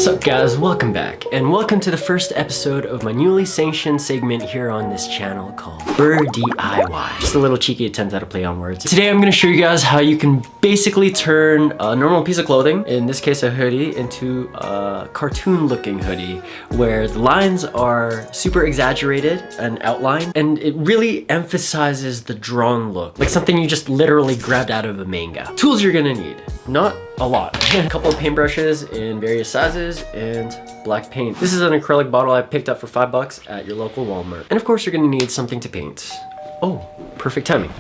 What's up guys, welcome back and welcome to the first episode of my newly sanctioned segment here on this channel called D.I.Y. Just a little cheeky attempt at a play on words. Today I'm going to show you guys how you can basically turn a normal piece of clothing, in this case a hoodie, into a cartoon looking hoodie where the lines are super exaggerated and outlined and it really emphasizes the drawn look, like something you just literally grabbed out of a manga. Tools you're gonna need, not a lot. A couple of paintbrushes in various sizes and black paint. This is an acrylic bottle I picked up for $5 at your local Walmart. And of course you're gonna need something to paint. Oh, perfect timing.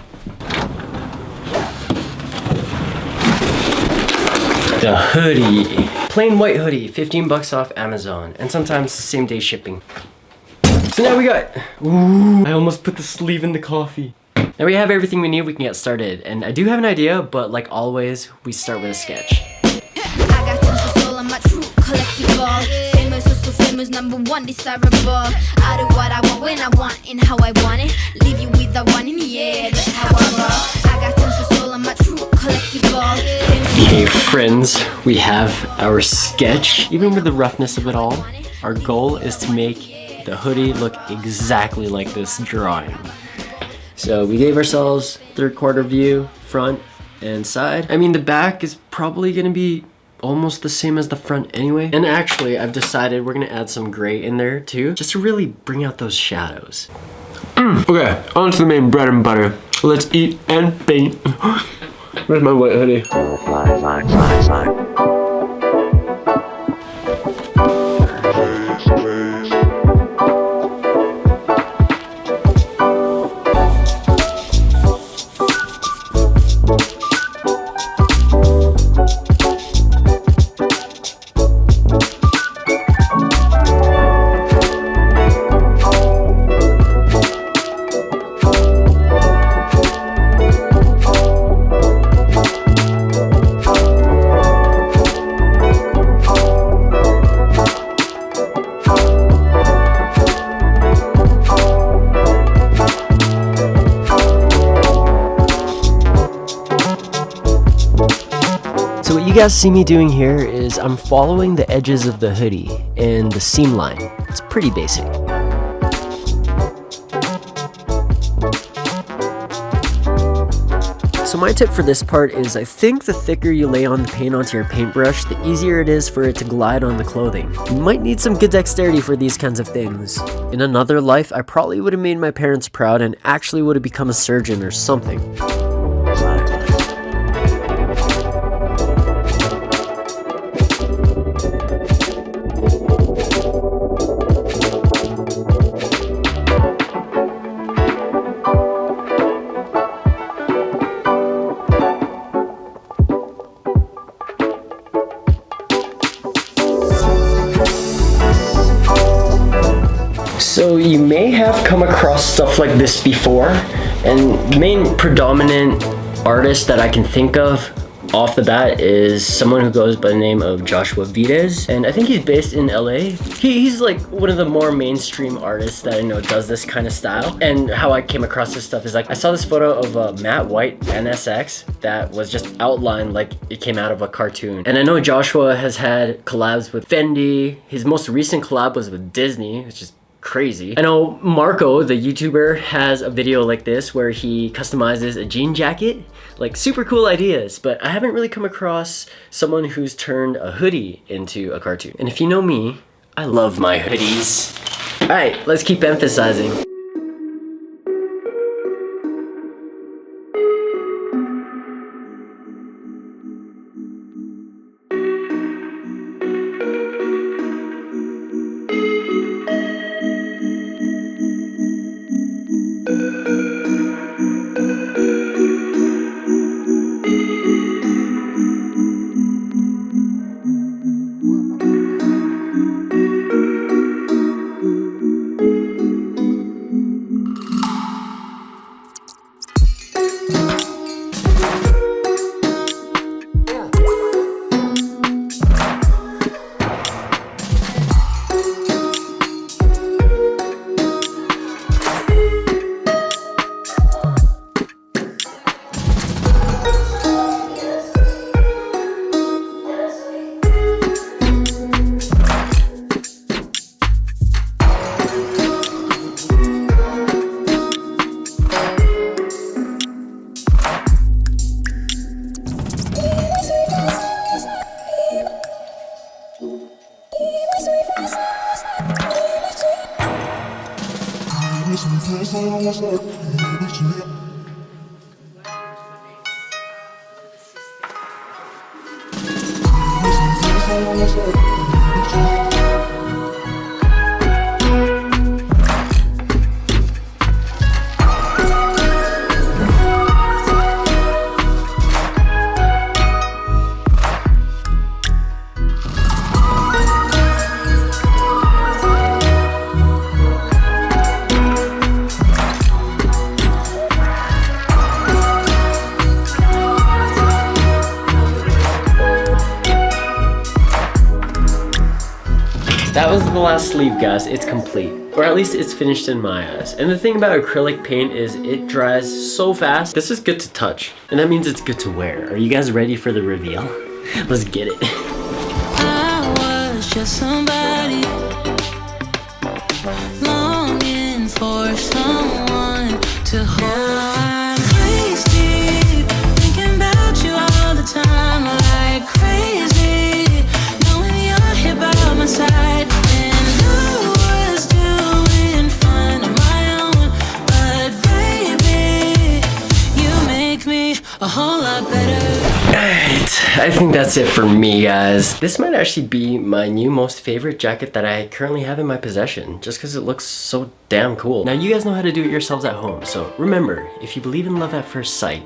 The hoodie. Plain white hoodie, 15 bucks off Amazon, and sometimes same day shipping. So now we got, ooh, I almost put the sleeve in the coffee. Now we have everything we need, we can get started. And I do have an idea, but like always, we start with a sketch. I got tons of soul on my true collectible. Famous, so famous, #1 desirable. I do what I want when I want and how I want it. Leave you with the one in the air, that's how I roll. I got tons of soul on my true collectible. Okay friends, we have our sketch. Even with the roughness of it all, our goal is to make the hoodie look exactly like this drawing. So we gave ourselves 3/4 view, front and side. I mean, the back is probably gonna be almost the same as the front anyway. And actually, I've decided we're gonna add some gray in there too, just to really bring out those shadows. Okay, on to the main bread and butter. Let's eat and paint. Where's my white hoodie? So what you guys see me doing here is I'm following the edges of the hoodie and the seam line. It's pretty basic. So my tip for this part is I think the thicker you lay on the paint onto your paintbrush, the easier it is for it to glide on the clothing. You might need some good dexterity for these kinds of things. In another life, I probably would have made my parents proud and actually would have become a surgeon or something. So you may have come across stuff like this before, and the main predominant artist that I can think of off the bat is someone who goes by the name of Joshua Vides, and I think he's based in LA. He's like one of the more mainstream artists that I know does this kind of style. And how I came across this stuff is like I saw this photo of a matte white NSX that was just outlined like it came out of a cartoon. And I know Joshua has had collabs with Fendi. His most recent collab was with Disney, which is crazy. I know Marco, the YouTuber, has a video like this where he customizes a jean jacket. Like super cool ideas, but I haven't really come across someone who's turned a hoodie into a cartoon. And if you know me, I love my hoodies. All right, let's keep emphasizing. That was the last sleeve, guys. It's complete. Or at least it's finished in my eyes. And the thing about acrylic paint is it dries so fast. This is good to touch. And that means it's good to wear. Are you guys ready for the reveal? Let's get it. I was just somebody longing for someone to hold. I'm crazy, thinking about you all the time like crazy, knowing you're here by my side. And I was doing fine on my own, but baby, you make me a whole lot better. Alright, I think that's it for me, guys. This might actually be my new most favorite jacket that I currently have in my possession, just because it looks so damn cool. Now, you guys know how to do it yourselves at home, so remember, if you believe in love at first sight,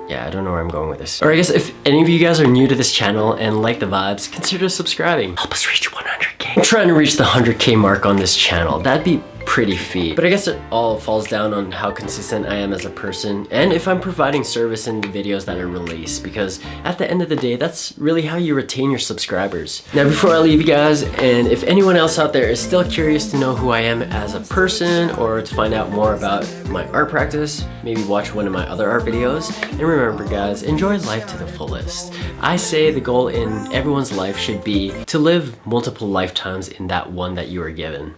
yeah, I don't know where I'm going with this. Or I guess if any of you guys are new to this channel and like the vibes, consider subscribing. Help us reach 100K. I'm trying to reach the 100K mark on this channel. That'd be pretty feat. But I guess it all falls down on how consistent I am as a person and if I'm providing service in the videos that I release, because at the end of the day, that's really how you retain your subscribers. Now, before I leave you guys, and if anyone else out there is still curious to know who I am as a person or to find out more about my art practice, maybe watch one of my other art videos. And remember, guys, enjoy life to the fullest. I say the goal in everyone's life should be to live multiple lifetimes in that one that you are given.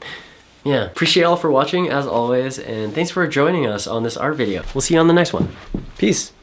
Yeah, appreciate all for watching as always, and thanks for joining us on this art video. We'll see you on the next one. Peace.